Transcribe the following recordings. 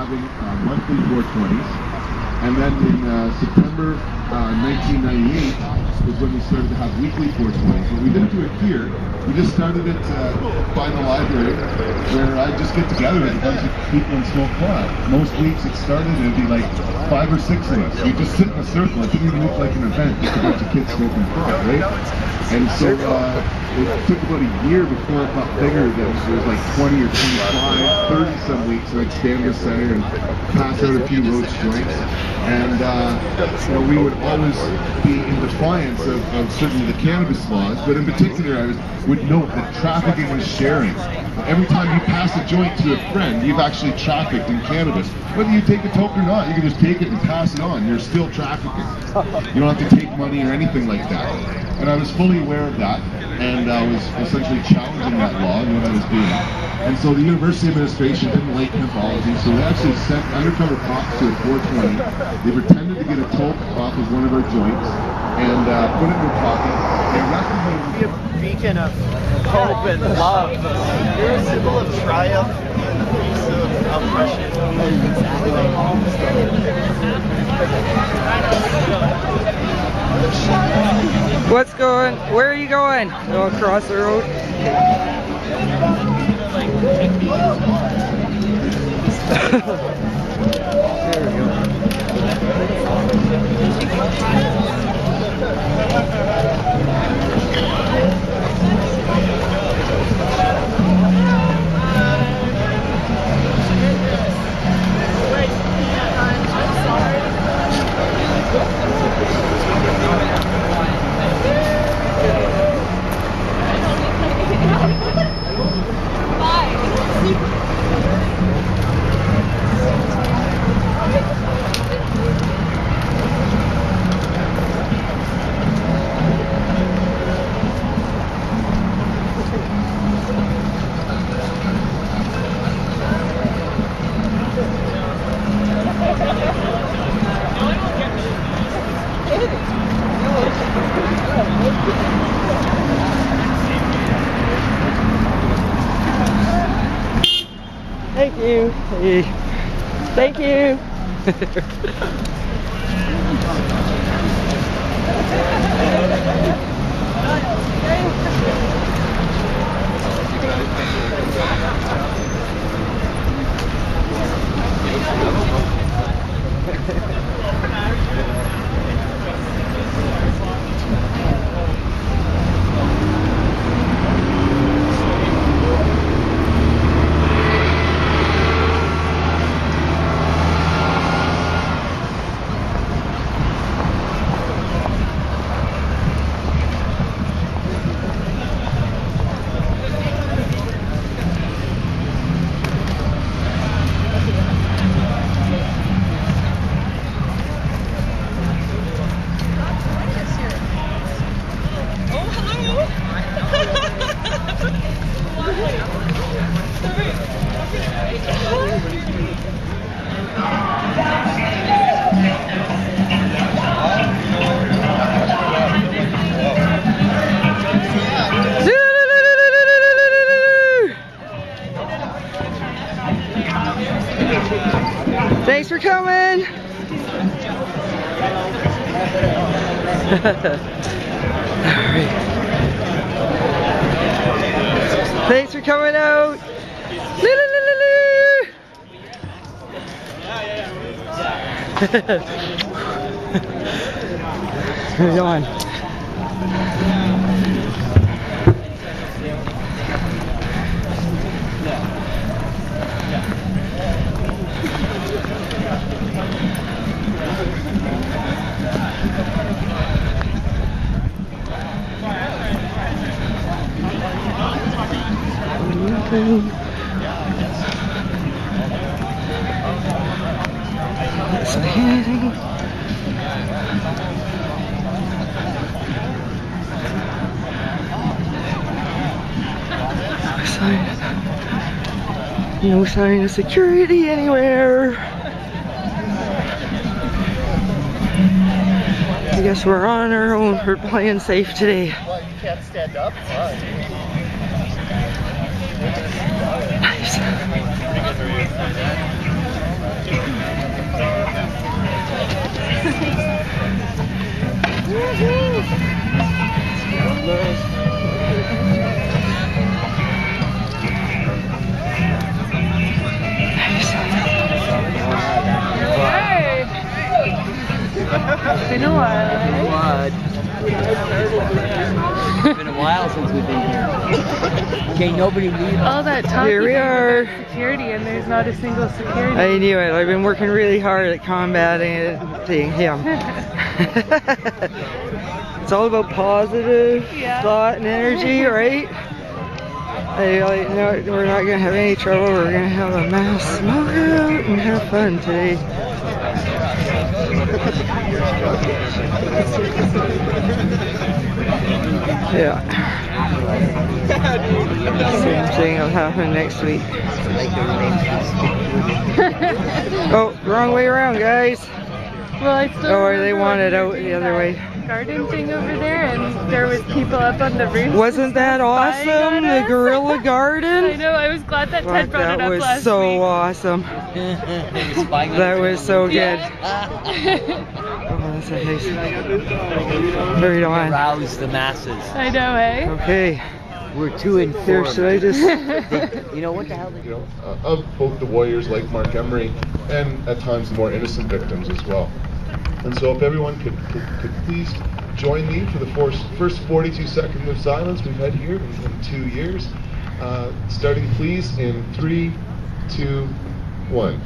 having monthly 420s. And then in September 1998 was when we started to have weekly 420s. But we didn't do it here. We just started it by the library, where I'd just get together with a bunch of people and smoke pot. Most weeks it started and it'd be like 5 or 6 of us. We'd just sit in a circle. It didn't even look like an event, just a bunch of kids smoking pot, right? And so it took about a year before it got bigger. There was like 20 or 25, 30 some weeks, and I'd stand in the center and pass out a few roach joints. And you know, we would always be in defiance of certainly the cannabis laws, but in particular I would note that trafficking was sharing. Every time you pass a joint to a friend, you've actually trafficked in cannabis. Whether you take a toke or not, you can just take it and pass it on. You're still trafficking. You don't have to take money or anything like that. And I was fully aware of that, and I was essentially challenging that law and what I was doing. And so the university administration didn't like Hempology, so they actually sent undercover cops to a 420. They pretended to get a toke off of one of our joints and put it in their pocket. They arrested me. Be a beacon of hope and love. You're a symbol of triumph and a piece of oppression. What's going? Where are you going? Go across the road. There we go. Thank you. Hey. Thank you. Thanks for coming. Alright. Thanks for coming out. Where are you going? No sign of security anywhere. I guess we're on our own. We're playing safe today. Well, you can't stand up. Nice. Been a while, eh? It's been a while since we've been here. Okay, nobody leave. All that talk Here we are. security, and there's not a single security. I knew it. I've been working really hard at combating him. It's all about positive thought and energy, right? No, we're not gonna have any trouble. We're gonna have a mass smoke out and have fun today. Yeah. Same thing will happen next week. Oh, wrong way around, guys. Well, I still Oh, they want it out the other way. Garden thing over there, and there was people up on the roof. Wasn't that awesome? The gorilla garden? I know. I was glad that Ted brought it That up was last so week. awesome. That was so good. Oh, that's a nice. Right on. Rouse the masses. I know, eh? Okay. We're too Here, informed. should I just? You know what the hell? You know, of both the warriors like Mark Emery and at times the more innocent victims as well. And so if everyone could please join me for the first 42 seconds of silence we've had here in 2 years. Starting please in 3, 2, 1.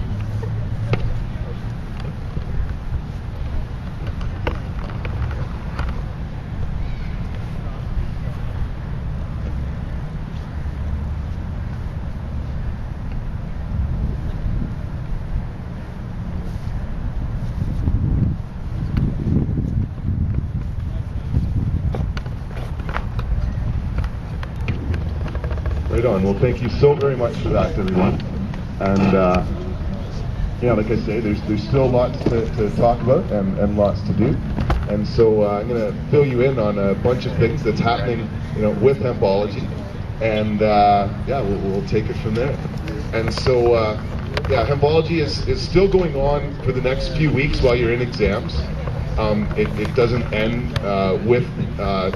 Right on. Well, thank you so very much for that, everyone. And yeah, like I say, there's still lots to talk about and lots to do. And so I'm going to fill you in on a bunch of things that's happening, you know, with Hempology. And yeah, we'll take it from there. And so yeah, Hempology is still going on for the next few weeks while you're in exams. It doesn't end with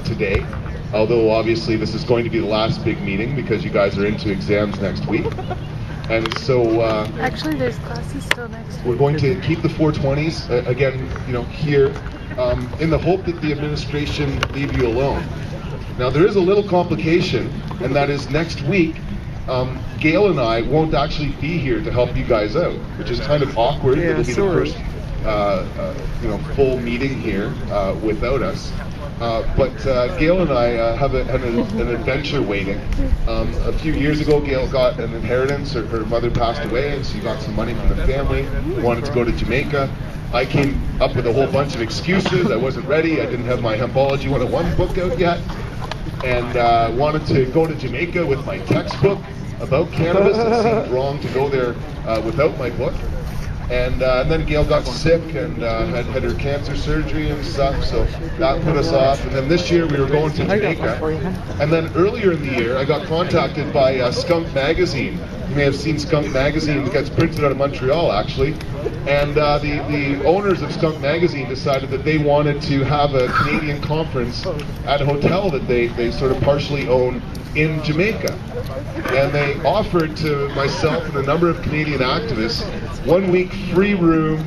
today. Although obviously this is going to be the last big meeting because you guys are into exams next week. And so Actually, there's classes still next week. we're going to keep the 420s again, you know, here in the hope that the administration leave you alone. Now there is a little complication, and that is next week Gail and I won't actually be here to help you guys out, which is kind of awkward. Yeah, It'll be sorry. the first you know, full meeting here without us. But Gail and I have an adventure waiting. A few years ago, Gail got an inheritance. Her mother passed away, and she got some money from the family, wanted to go to Jamaica. I came up with a whole bunch of excuses. I wasn't ready. I didn't have my Hempology 101 book out yet. And wanted to go to Jamaica with my textbook about cannabis. It seemed wrong to go there without my book. And then Gail got sick and had her cancer surgery and stuff, so that put us off. And then this year we were going to Jamaica. And then earlier in the year I got contacted by Skunk Magazine. You may have seen Skunk Magazine. It gets printed out of Montreal, actually. And the owners of Skunk Magazine decided that they wanted to have a Canadian conference at a hotel that they sort of partially own in Jamaica. And they offered to myself and a number of Canadian activists 1 week free room,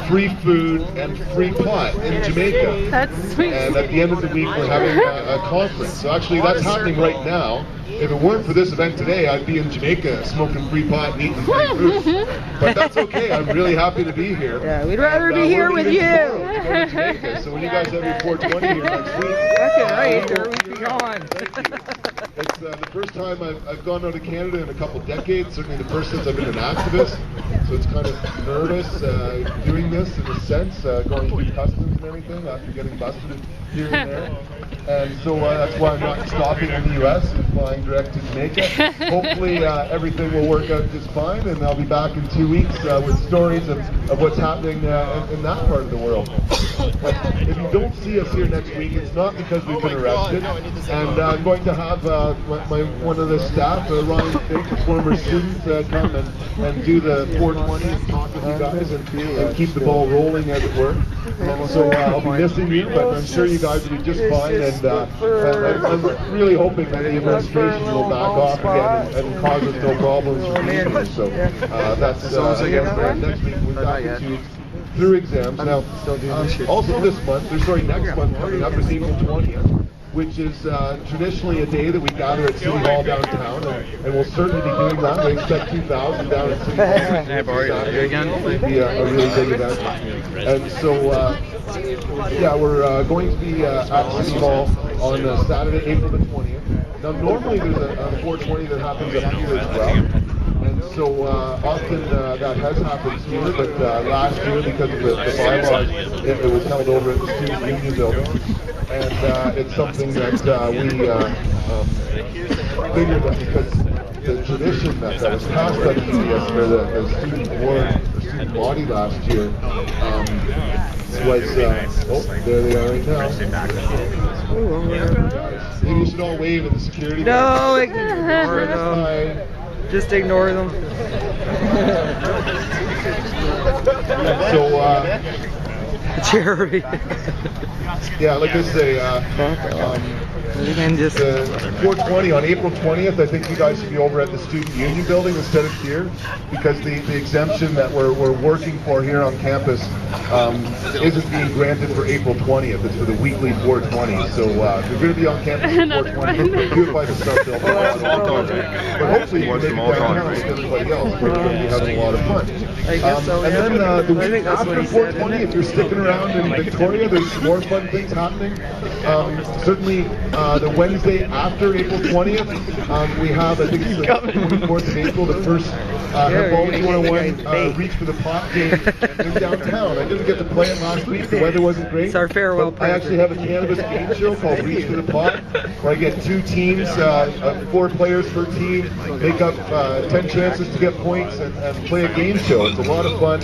free food, and free pot in Jamaica. That's sweet. And at the end of the week we're having a conference. So actually that's happening right now. If it weren't for this event today, I'd be in Jamaica smoking free pot and eating free food. But that's okay, I'm really happy to be here. Yeah, we'd rather be here with you. To Jamaica. So when you guys have your 420 here next week, Fucking right, there we'd be going. it's the first time I've gone out of Canada in a couple decades, certainly the first since I've been an activist. So it's kind of nervous doing this in a sense, going through customs and everything after getting busted here and there. and so that's why I'm not stopping in the U.S. and flying direct to Jamaica. Hopefully everything will work out just fine, and I'll be back in 2 weeks with stories of what's happening in that part of the world. But if you don't see us here next week, it's not because we've been arrested. And I'm going to have one of the staff, Ryan Fink, a former student, come and do the 420 and talk with you guys and keep the ball rolling, as it were. And so I'll be missing you, but I'm sure you guys will be just fine. And I'm really hoping that the administration will back off again and cause us no problems from being here. So that's next week. We're back in 2 weeks through exams. Now, also this month, next month coming up is April 20th. Which is traditionally a day that we gather at City Hall downtown, and we'll certainly be doing that. We expect 2,000 down at City Hall. Hey, Barry, again? It'll be a really big event. And so, yeah, we're going to be at City Hall on Saturday, April the 20th. Now, normally there's a 420 that happens up here as well. And so often that has happened here, but last year, because of the bylaws, it was held over at the Student Union building. And it's something that we figured that because the tradition that was passed by the UDS for the student board, or student body last year, was, oh, there they are right now. Maybe you should all wave at the security guard. No, ignore them. Just ignore them. So, Jeremy. yeah, like I say, the 420 on April 20th, I think you guys should be over at the Student Union building instead of here, because the exemption that we're working for here on campus isn't being granted for April 20th. It's for the weekly 420. So if you're going to be on campus for 420, do it by the Sub building. But hopefully you can make it downtown with everybody else. We're going to be having a lot of fun. I guess so, and yeah. then the week after 420, if you're sticking around in Victoria, there's some more fun things happening. Certainly the Wednesday after April 20th, we have, I think it's the 24th of April, the first Hempology 101 Reach for the Pot game in downtown. I didn't get to play it last week, the weather wasn't great. It's our farewell I actually have a cannabis game show called Reach for the Pot, where I get 2 teams, 4 players per team, make up 10 chances to get points and play a game show. It's a lot of fun.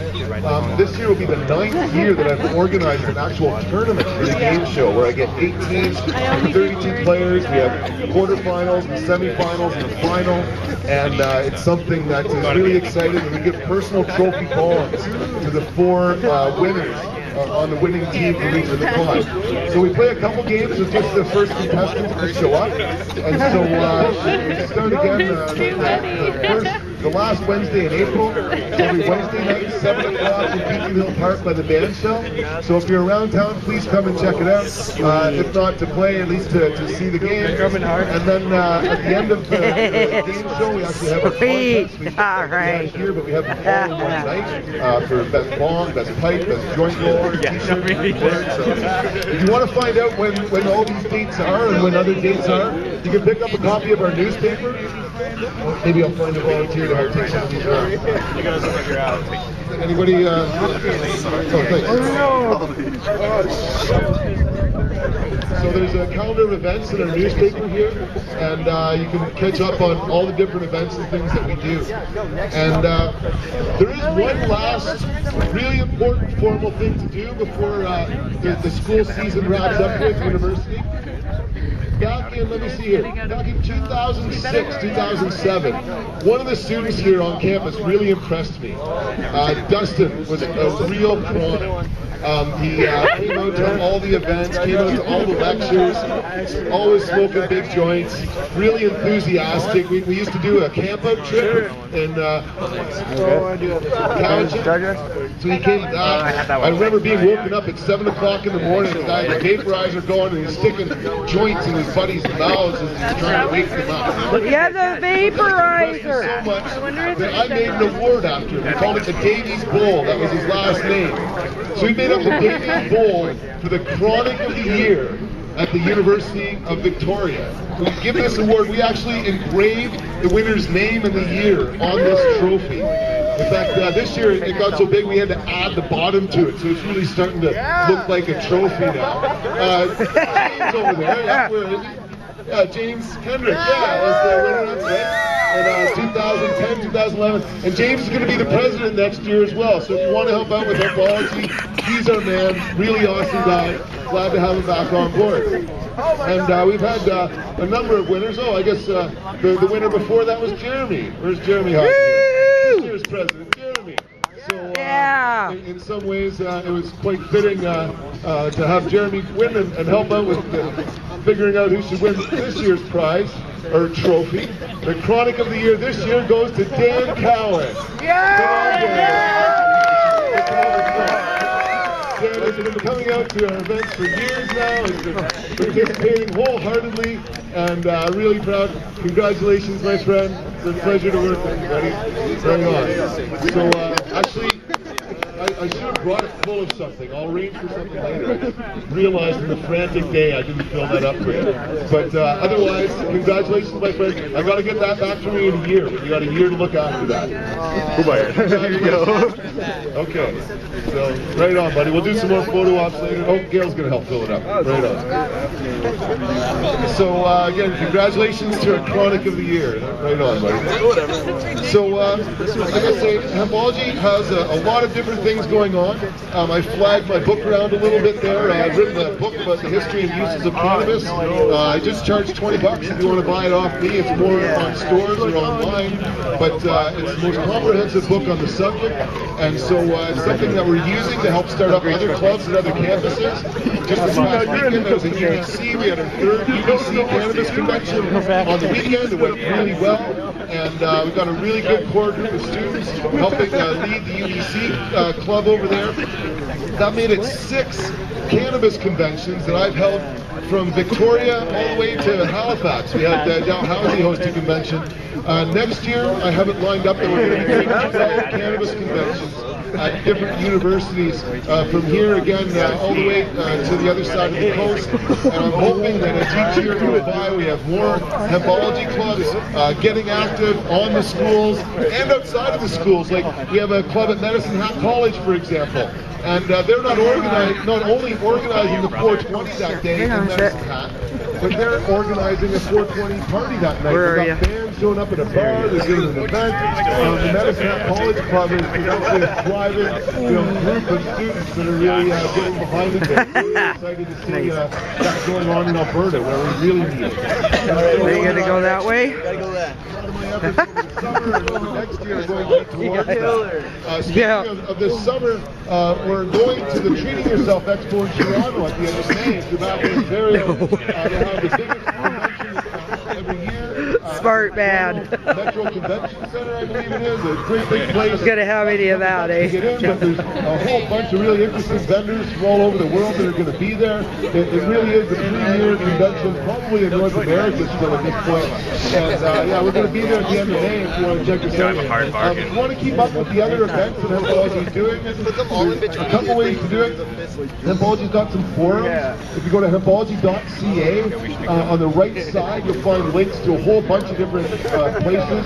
This year will be the 9th year that I've organized an actual tournament for the game show, where I get 8 teams, 32 players. We have quarterfinals, and semifinals, and a final, and it's something that is really exciting. And we give personal trophy balls to the 4 winners on the winning team for each of the pod. So we play a couple games with just the first contestants to show up, and so we start again the last Wednesday in April. Every Wednesday night, 7 o'clock in Beacon Hill Park by the band shell. So if you're around town, please come and check it out. If not to play, at least to see the game. And then at the end of the game show, we actually have a contest. We have here, but we have them all in one night for best bong, best pipe, best joint roller, t-shirt. So if you want to find out when all these dates are and when other dates are, you can pick up a copy of our newspaper. Maybe I'll find a volunteer to help take some of these around. You guys look like you're out. Anybody? Oh, thanks. So there's a calendar of events in our newspaper here, and you can catch up on all the different events and things that we do. And there is one last really important formal thing to do before the school season wraps up with university. Back in, let me see here, back in 2006, 2007, one of the students here on campus really impressed me. Dustin was a real pro. He came out to all the events, came out to all the lectures, always smoking big joints, really enthusiastic. We used to do a camp out trip in Cowichan. So he came, I remember being woken up at 7 o'clock in the morning, the guy had the vaporizer going and he's sticking joints in his buddies' mouths and he's trying to wake them up. Yeah, the vaporizer! So much that I made an award after him. We called it the Davies Bowl. That was his last name. So we made up the Davies Bowl for the Chronic of the Year at the University of Victoria. We give this award, we actually engraved the winner's name and the year on this trophy. In fact, this year it got so big we had to add the bottom to it, so it's really starting to look like a trophy now. James over there, yeah, where is he? James Kendrick, yeah, was the winner of it. In 2010, 2011, and James is going to be the president next year as well. So if you want to help out with Hempology, he's our man. Really awesome guy. Glad to have him back on board. And we've had a number of winners. Oh, I guess the winner before that was Jeremy. Where's Jeremy? This year's president, Jeremy. So Yeah. in some ways, it was quite fitting to have Jeremy win and help out with figuring out who should win this year's prize or trophy. The Chronic of the Year this year goes to Dan Cowan. Dan has been coming out to our events for years now. He's been participating wholeheartedly, and really proud. Congratulations, my friend. It's a pleasure to work with you, buddy. Hang on. So actually, I should have brought it full of something. I'll arrange for something later. I just realized in the frantic day I didn't fill that up for you. But otherwise, congratulations, my friend. I got to get that back to me in a year. You got a year to look after that. Here you go. Okay. So, right on, buddy. We'll do some more photo ops later. Oh, Gail's going to help fill it up. Right on. So, again, congratulations to our Chronic of the Year. Right on, buddy. So, like I say, Hempology has a lot of different things going on. I flagged my book around a little bit there. I've written a book about the history and uses of cannabis. I just charge $20 if you want to buy it off me. It's more on stores or online, but it's the most comprehensive book on the subject, and so it's something that we're using to help start up other clubs and other campuses. Just this past weekend, I was at UBC. We had our third UBC cannabis convention on the weekend. It went really well, and we've got a really good core group of students helping lead the UBC club over there. That made it 6 cannabis conventions that I've held from Victoria all the way to Halifax. We had Dalhousie host a convention. Next year, I have it lined up that we're going to be doing 12 cannabis conventions at different universities from here again all the way to the other side of the coast. And I'm hoping that as each year goes by, we have more Hempology clubs getting active on the schools and outside of the schools. Like we have a club at Medicine Hat College, for example. And they're not only organizing the 420 that day in Medicine Hat, but they're organizing a 420 party that night. They've got bands showing up at a bar, they're doing an event. The Medicine Hat College Club is actually a thriving group of students that are really getting behind it. They're really excited to see that going on in Alberta, where we really need it. Are you going to go that way? Gotta go that. Next year we're going to Toronto. Speaking of this summer, we're going to the Treating Yourself Expo in Toronto at the end of May. It's about this very, they have the biggest convention every year. Smart man. Metro Convention Center, I believe it is. A great big place. Gonna have any of that, eh? Get in, but there's a whole bunch of really interesting vendors from all over the world that are going to be there. It really is the premier convention, probably in North America still at this point. And yeah, we're going to be there at the end of May if you want to check us out. If you want to keep up with the other events that Hempology is doing, there's a couple ways to do it. Hempology's got some forums. If you go to hempology.ca, on the right side you'll find links to a whole bunch of different places.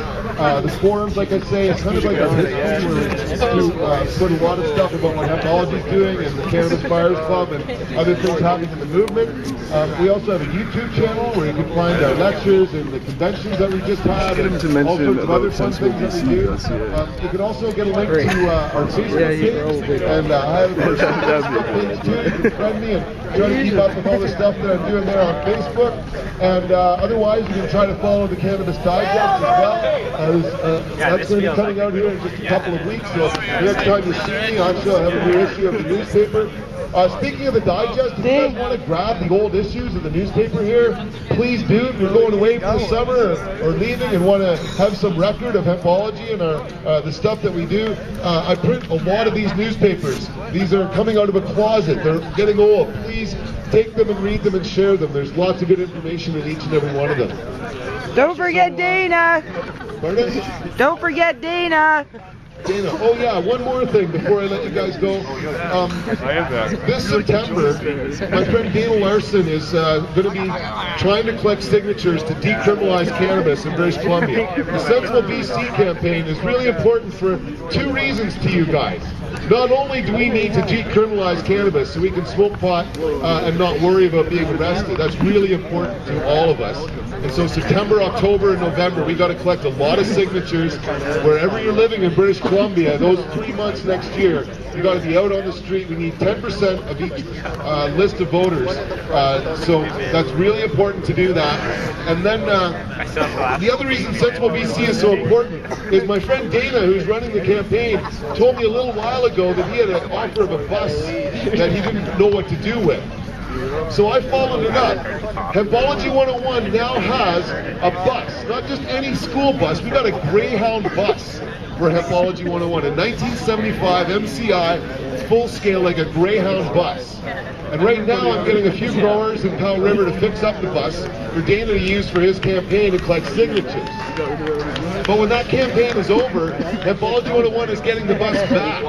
The forums, like I say, it's kind of like a history where we put a lot of stuff about what Hempology is doing and the Cannabis Buyers Club and other things happening in the movement. We also have a YouTube channel where you can find our lectures and the conventions that we just had and all sorts of other fun things that we do. You can also get a link to our Facebook page, and I have a personal Facebook page too. You can friend me and try to keep up with all the stuff that I'm doing there on Facebook. And otherwise, you can try to follow the Cannabis Digest as well. That's going to be coming out here in just a couple of weeks. So next time you see me, I'm sure I'll have a new issue of the newspaper. Speaking of the digest, if you guys want to grab the old issues of the newspaper here, please do. If you're going away for the summer or leaving and want to have some record of Hempology and the stuff that we do, I print a lot of these newspapers. These are coming out of a closet. They're getting old. Please take them and read them and share them. There's lots of good information in each and every one of them. Don't forget Dana. Pardon? Don't forget Dana. Dana, oh yeah, one more thing before I let you guys go. This September, my friend Dana Larson is going to be trying to collect signatures to decriminalize cannabis in British Columbia. The Sensible BC campaign is really important for two reasons to you guys. Not only do we need to decriminalize cannabis so we can smoke pot and not worry about being arrested, that's really important to all of us. And so September, October, and November, we got to collect a lot of signatures. Wherever you're living in British Columbia, those 3 months next year, you got to be out on the street. We need 10% of each list of voters. So that's really important to do that. And then the other reason Sensible BC is so important is my friend Dana, who's running the campaign, told me a little while ago that he had an offer of a bus that he didn't know what to do with. So I followed it up. Hempology 101 now has a bus, not just any school bus. We got a Greyhound bus for Hempology 101, a 1975 MCI, full scale, like a Greyhound bus. And right now I'm getting a few growers in Powell River to fix up the bus for Dana to use for his campaign to collect signatures. But when that campaign is over, Hempology 101 is getting the bus back.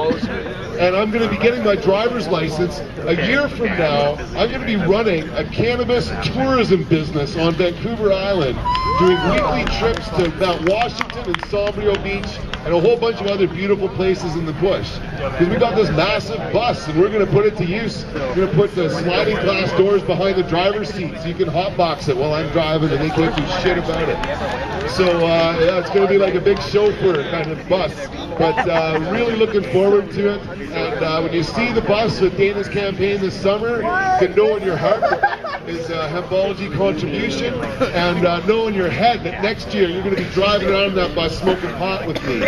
And I'm going to be getting my driver's license. A year from now, I'm going to be running a cannabis tourism business on Vancouver Island, doing weekly trips to Mount Washington and Sombrio Beach and a whole bunch of other beautiful places in the bush. Because we got this massive bus and we're going to put it to use. We're going to put the sliding glass doors behind the driver's seat so you can hotbox it while I'm driving and they can't do shit about it. So yeah, it's going to be like a big chauffeur kind of bus. But really looking forward to it. And when you see the bus with Dana's campaign this summer, you can know in your heart that is a Hempology contribution, and know in your head that next year you're going to be driving around that bus smoking pot with me.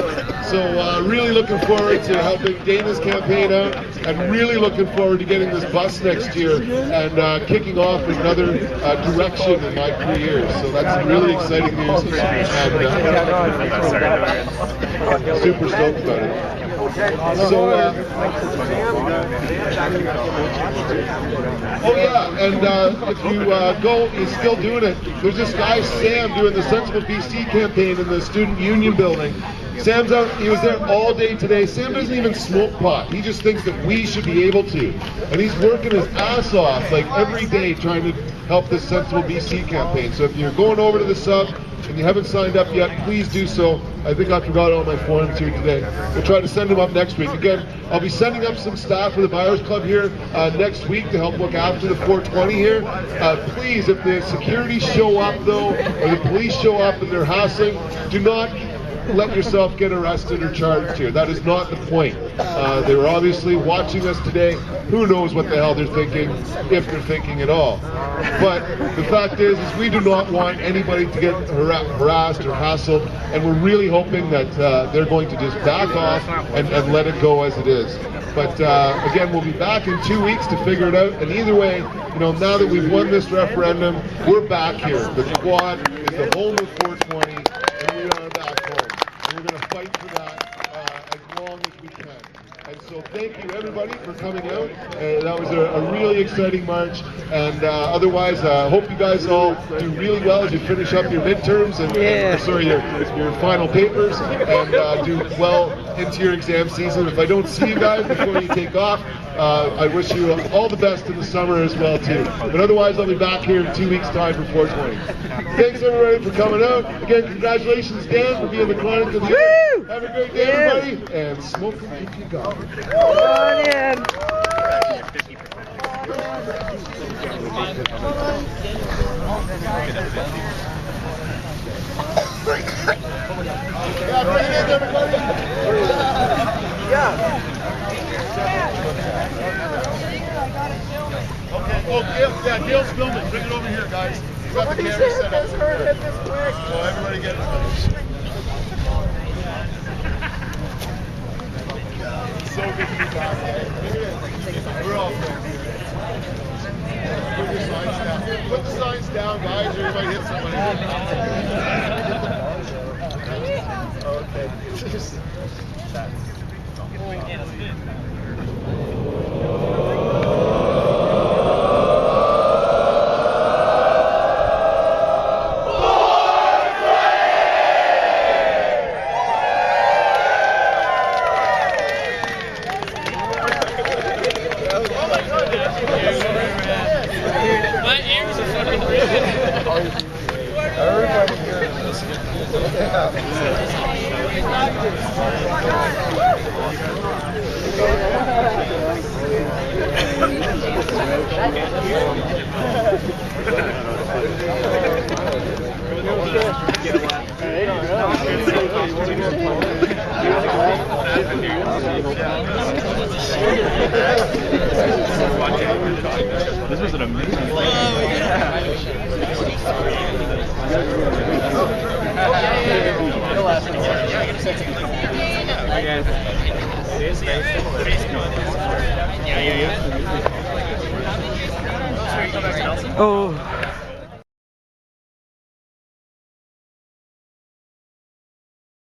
So really looking forward to helping Dana's campaign out, and really looking forward to getting this bus next year and kicking off another direction in my career. So that's really exciting news, and super stoked about it. So, oh yeah, and if you go, he's still doing it. There's this guy Sam doing the Sensible BC campaign in the Student Union building. Sam's out, he was there all day today. Sam doesn't even smoke pot. He just thinks that we should be able to. And he's working his ass off, like every day, trying to help this Sensible BC campaign. So if you're going over to the sub and you haven't signed up yet, please do so. I think I forgot all my forms here today. We'll try to send them up next week. Again, I'll be sending up some staff for the Buyers Club here next week to help look after the 420 here. Please, if the security show up though, or the police show up and they're hassling, do not let yourself get arrested or charged here. That is not the point. They were obviously watching us today. Who knows what the hell they're thinking, if they're thinking at all. But the fact is we do not want anybody to get harassed or hassled, and we're really hoping that they're going to just back off and let it go as it is. But again, we'll be back in 2 weeks to figure it out. And either way, you know, now that we've won this referendum, we're back here. The squad is the home of 420, and we are back home. And we're going to fight for that as long as we can. And so thank you everybody for coming out. That was a really exciting march. And otherwise, hope you guys all do really well as you finish up your midterms and your final papers, and do well into your exam season. If I don't see you guys before you take off, I wish you all the best in the summer as well too. But otherwise, I'll be back here in 2 weeks' time for 420. Thanks everybody for coming out. Again, congratulations Dan for being the Chronic of the Year. Have a great day everybody, and smoke them if you got it. Come on in. Yeah, bring it in everybody. Yeah. Okay, oh, yeah, Gail's filming. Bring it over here, guys. You got the camera set up. So everybody get it. So good to be back. We're all friends. Put your signs down. Put the signs down, guys, or you might hit somebody. Okay. This was an amazing Oh.